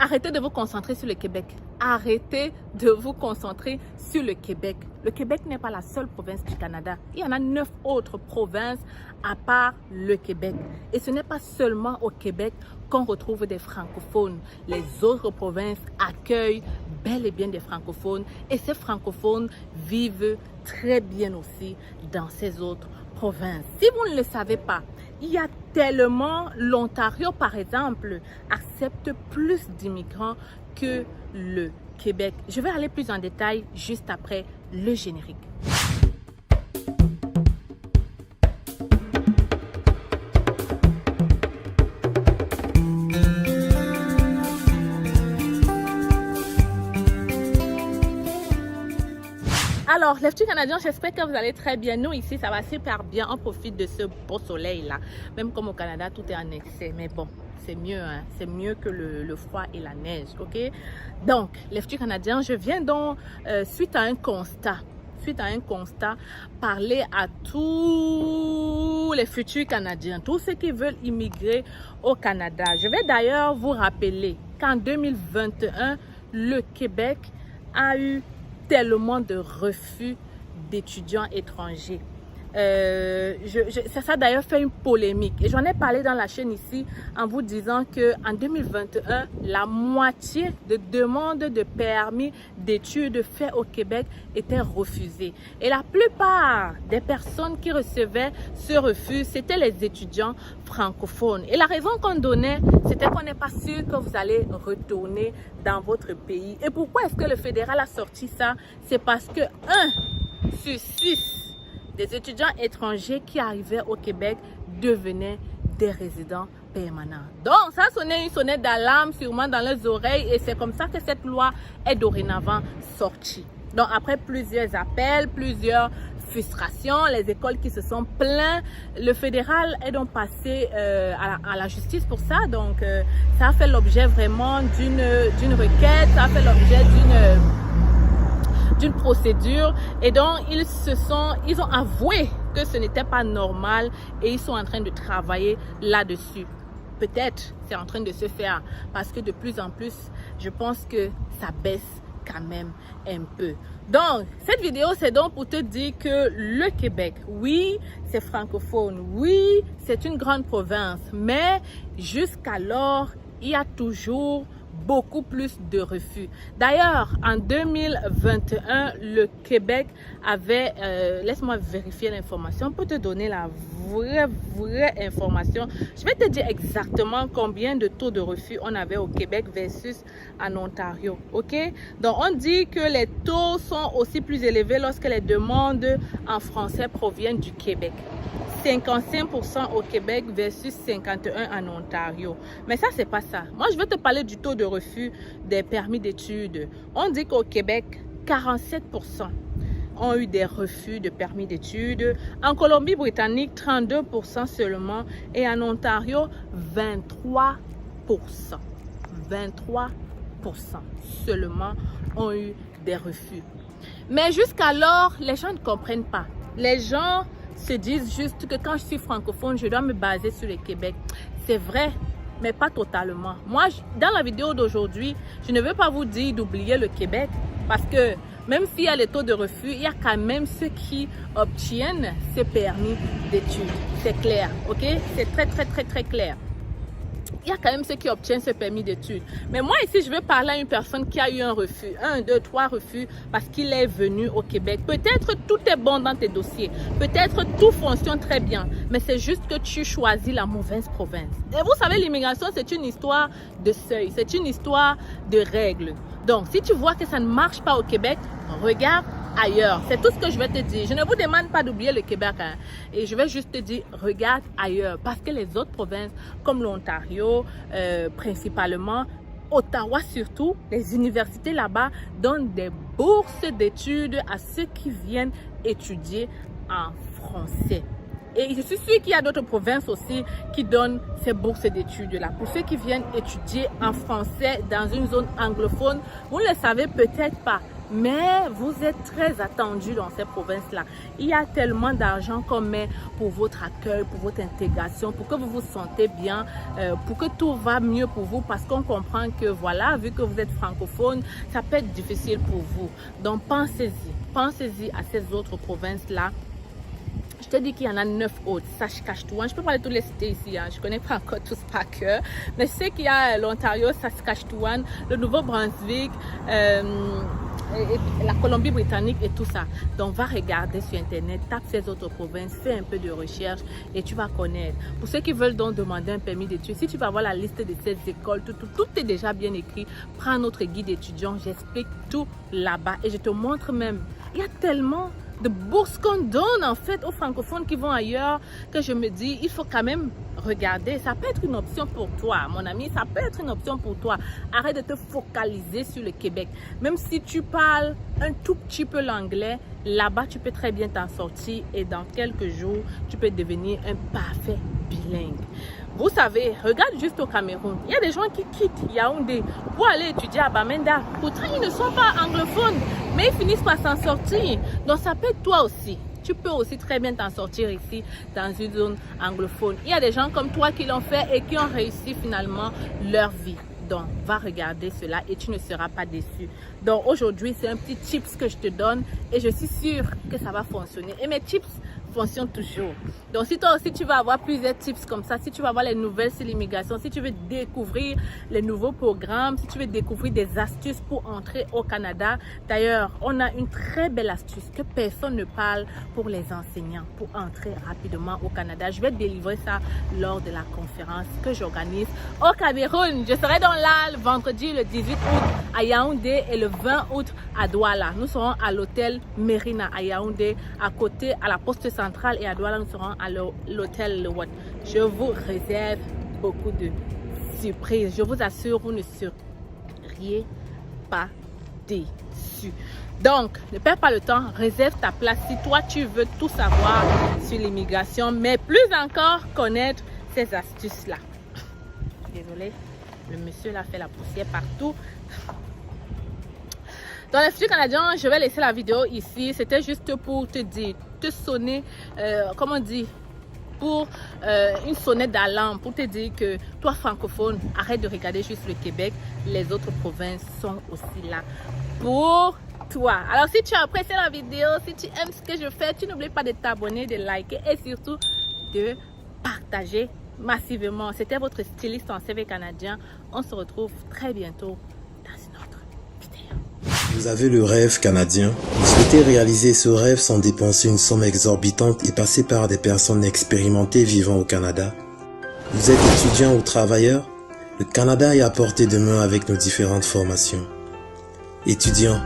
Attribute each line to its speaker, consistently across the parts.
Speaker 1: Arrêtez de vous concentrer sur le Québec. Arrêtez de vous concentrer sur le Québec. Le Québec n'est pas la seule province du Canada. Il y en a 9 autres provinces à part le Québec. Et ce n'est pas seulement au Québec qu'on retrouve des francophones. Les autres provinces accueillent bel et bien des francophones. Et ces francophones vivent très bien aussi dans ces autres provinces. Si vous ne le savez pas, il y a tellement, l'Ontario par exemple accepte plus d'immigrants que le Québec. Je vais aller plus en détail juste après le générique. Alors, les petits Canadiens, j'espère que vous allez très bien. Nous, ici, ça va super bien. On profite de ce beau soleil-là. Même comme au Canada, tout est en excès. Mais bon, c'est mieux, hein? C'est mieux que le froid et la neige, ok? Donc, les petits Canadiens, je viens donc, suite à un constat, parler à tous les futurs Canadiens, tous ceux qui veulent immigrer au Canada. Je vais d'ailleurs vous rappeler qu'en 2021, le Québec a eu tellement de refus d'étudiants étrangers. Ça a d'ailleurs fait une polémique et j'en ai parlé dans la chaîne ici en vous disant que en 2021 la moitié de demandes de permis d'études faites au Québec étaient refusées et la plupart des personnes qui recevaient ce refus c'était les étudiants francophones et la raison qu'on donnait c'était qu'on n'est pas sûr que vous allez retourner dans votre pays. Et pourquoi est-ce que le fédéral a sorti ça? C'est parce que 1 sur 6 des étudiants étrangers qui arrivaient au Québec devenaient des résidents permanents. Donc, ça sonnait une sonnette d'alarme sûrement dans leurs oreilles et c'est comme ça que cette loi est dorénavant sortie. Donc, après plusieurs appels, plusieurs frustrations, les écoles qui se sont plaintes, le fédéral est donc passé à la justice pour ça. Donc, ça a fait l'objet vraiment d'une requête, ça a fait l'objet d'une procédure et donc ils ont avoué que ce n'était pas normal et ils sont en train de travailler là-dessus. Peut-être c'est en train de se faire parce que de plus en plus, je pense que ça baisse quand même un peu. Donc, cette vidéo, c'est donc pour te dire que le Québec, oui, c'est francophone, oui, c'est une grande province, mais jusqu'alors, il y a toujours beaucoup plus de refus. D'ailleurs, en 2021, le Québec avait, laisse-moi vérifier l'information pour te donner la vraie information. Je vais te dire exactement combien de taux de refus on avait au Québec versus en Ontario, ok? Donc, on dit que les taux sont aussi plus élevés lorsque les demandes en français proviennent du Québec. 55% au Québec versus 51% en Ontario. Mais ça, c'est pas ça. Moi, je veux te parler du taux de refus des permis d'études. On dit qu'au Québec, 47% ont eu des refus de permis d'études. En Colombie-Britannique, 32% seulement. Et en Ontario, 23%. 23% seulement ont eu des refus. Mais jusqu'alors, les gens ne comprennent pas. Les gens se disent juste que quand je suis francophone, je dois me baser sur le Québec. C'est vrai, mais pas totalement. Moi, dans la vidéo d'aujourd'hui, je ne veux pas vous dire d'oublier le Québec parce que même s'il y a les taux de refus, il y a quand même ceux qui obtiennent ces permis d'études. C'est clair, ok? C'est très clair. Il y a quand même ceux qui obtiennent ce permis d'études. Mais moi ici, je veux parler à une personne qui a eu un refus, 1, 2, 3 refus parce qu'il est venu au Québec. Peut-être tout est bon dans tes dossiers. Peut-être tout fonctionne très bien. Mais c'est juste que tu choisis la mauvaise province. Et vous savez, l'immigration, c'est une histoire de seuil. C'est une histoire de règles. Donc, si tu vois que ça ne marche pas au Québec, regarde ailleurs. C'est tout ce que je vais te dire. Je ne vous demande pas d'oublier le Québec. Hein. Et je vais juste te dire, regarde ailleurs. Parce que les autres provinces, comme l'Ontario, principalement, Ottawa surtout, les universités là-bas donnent des bourses d'études à ceux qui viennent étudier en français. Et je suis sûre qu'il y a d'autres provinces aussi qui donnent ces bourses d'études-là. Pour ceux qui viennent étudier en français dans une zone anglophone, vous ne le savez peut-être pas. Mais vous êtes très attendus dans ces provinces-là. Il y a tellement d'argent qu'on met pour votre accueil, pour votre intégration, pour que vous vous sentez bien, pour que tout va mieux pour vous, parce qu'on comprend que voilà, vu que vous êtes francophone, ça peut être difficile pour vous. Donc pensez-y, pensez-y à ces autres provinces-là. Je te dis qu'il y en a 9 autres. Saskatchewan, je peux parler de toutes les cités ici, hein. Je ne connais pas encore tous par cœur. Mais je sais qu'il y a l'Ontario, Saskatchewan, le Nouveau-Brunswick, la Colombie-Britannique et tout ça. Donc va regarder sur internet, tape ces autres provinces, fais un peu de recherche et tu vas connaître. Pour ceux qui veulent donc demander un permis d'études, si tu vas voir la liste de ces écoles, tout est déjà bien écrit. Prends notre guide étudiant, j'explique tout là-bas et je te montre même. Il y a tellement de bourses qu'on donne en fait aux francophones qui vont ailleurs, que je me dis, il faut quand même regarder. Ça peut être une option pour toi, mon ami, ça peut être une option pour toi. Arrête de te focaliser sur le Québec. Même si tu parles un tout petit peu l'anglais, là-bas, tu peux très bien t'en sortir et dans quelques jours, tu peux devenir un parfait bilingue. Vous savez, regarde juste au Cameroun, il y a des gens qui quittent Yaoundé pour aller étudier à Bamenda. Pourtant, ils ne sont pas anglophones, mais ils finissent par s'en sortir. Donc, ça peut être toi aussi. Tu peux aussi très bien t'en sortir ici, dans une zone anglophone. Il y a des gens comme toi qui l'ont fait et qui ont réussi finalement leur vie. Donc, va regarder cela et tu ne seras pas déçu. Donc, aujourd'hui, c'est un petit tips que je te donne et je suis sûre que ça va fonctionner. Et mes tips fonctionnent toujours. Donc, si toi aussi, tu vas avoir plusieurs tips comme ça, si tu vas avoir les nouvelles sur l'immigration, si tu veux découvrir les nouveaux programmes, si tu veux découvrir des astuces pour entrer au Canada. D'ailleurs, on a une très belle astuce que personne ne parle pour les enseignants pour entrer rapidement au Canada. Je vais délivrer ça lors de la conférence que j'organise au Cameroun. Je serai dans le vendredi le 18 août à Yaoundé et le 20 août à Douala. Nous serons à l'hôtel Merina à Yaoundé, à côté à la poste centrale, et à Douala nous serons à l'hôtel Le Watt. Je vous réserve beaucoup de surprises. Je vous assure, vous ne seriez pas déçus. Donc, ne perds pas le temps, réserve ta place si toi tu veux tout savoir sur l'immigration, mais plus encore connaître ces astuces-là. Désolée. Le monsieur là fait la poussière partout. Dans les futurs Canadiens, je vais laisser la vidéo ici. C'était juste pour te dire, te sonner, comment on dit, pour une sonnette d'alarme, pour te dire que toi francophone, arrête de regarder juste le Québec. Les autres provinces sont aussi là pour toi. Alors si tu as apprécié la vidéo, si tu aimes ce que je fais, tu n'oublies pas de t'abonner, de liker et surtout de partager massivement. C'était votre styliste en CV canadien. On se retrouve très bientôt dans une autre vidéo.
Speaker 2: Vous avez le rêve canadien. Vous souhaitez réaliser ce rêve sans dépenser une somme exorbitante et passer par des personnes expérimentées vivant au Canada. Vous êtes étudiant ou travailleur. Le Canada est à portée de main avec nos différentes formations. Étudiant.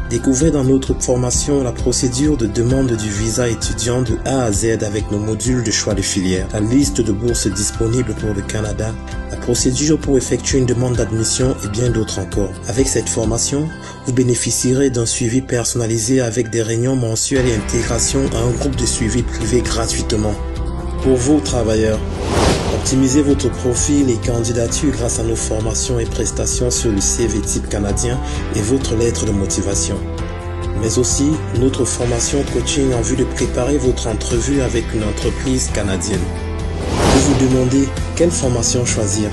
Speaker 2: Découvrez dans notre formation la procédure de demande du visa étudiant de A à Z avec nos modules de choix de filière, la liste de bourses disponibles pour le Canada, la procédure pour effectuer une demande d'admission et bien d'autres encore. Avec cette formation, vous bénéficierez d'un suivi personnalisé avec des réunions mensuelles et intégration à un groupe de suivi privé gratuitement. Pour vous, travailleurs, optimisez votre profil et candidature grâce à nos formations et prestations sur le CV type canadien et votre lettre de motivation. Mais aussi notre formation coaching en vue de préparer votre entrevue avec une entreprise canadienne. Vous vous demandez quelle formation choisir?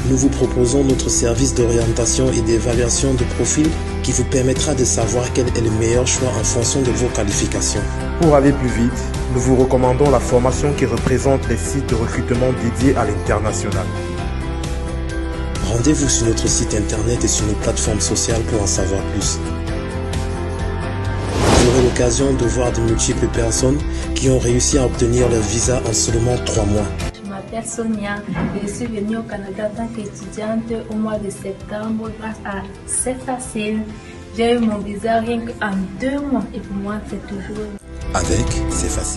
Speaker 2: Nous vous proposons notre service d'orientation et d'évaluation de profil qui vous permettra de savoir quel est le meilleur choix en fonction de vos qualifications.
Speaker 3: Pour aller plus vite, nous vous recommandons la formation qui représente les sites de recrutement dédiés à l'international.
Speaker 2: Rendez-vous sur notre site internet et sur nos plateformes sociales pour en savoir plus. Vous aurez l'occasion de voir de multiples personnes qui ont réussi à obtenir leur visa en seulement 3 mois.
Speaker 4: Je m'appelle Sonia et je suis venue au Canada en tant qu'étudiante au mois de septembre grâce à C'est Facile. J'ai eu mon visa rien qu'en 2 mois et pour moi c'est toujours...
Speaker 2: Avec C'est Facile.